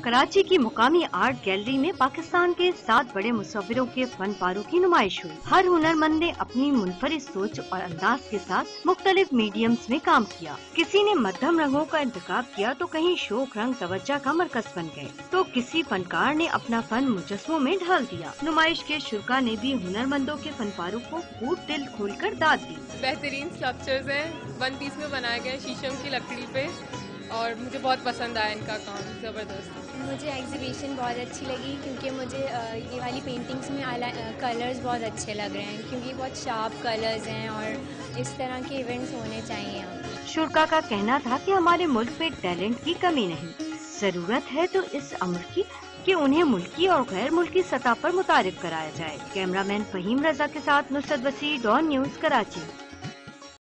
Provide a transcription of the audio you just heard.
कराची की मुकामी art gallery में पाकिस्तान के 7 बड़े मुसव्विरों के फन पारों की नुमाइश हुई। हर हुनरमंद ने अपनी मुनफरिद सोच और अंदाज के साथ मुख्तलिफ मीडियम्स में काम किया। किसी ने मध्यम रंगों का इंतखाब किया तो कहीं शोक रंग तवज्जो का मरकज बन गए, तो किसी फनकार ने अपना फन मुजस्मों में ढाल दिया। नुमाइश के शुरा ने भी हुनरमंदों के फन पारों को खूब दिल खोलकर दाद दी। बेहतरीन स्कल्पचर्स हैं, 1 पीस में बनाए गए शीशम की लकड़ी पे, और मुझे बहुत पसंद आया इनका काम, ज़बरदस्त। मुझे एग्जीबिशन बहुत अच्छी लगी क्योंकि मुझे ये वाली पेंटिंग्स में कलर्स बहुत अच्छे लग रहे हैं, क्योंकि बहुत शार्प कलर्स हैं और इस तरह के इवेंट्स होने चाहिए। शुरा का कहना था कि हमारे मुल्क में टैलेंट की कमी नहीं, ज़रूरत है तो इस अमर की कि उन्हें मुल्की और गैर मुल्की सतह पर मुतारिफ कराया जाए। कैमरामैन फहीम रजा के साथ नुसरत वसी, डॉन न्यूज़, कराची।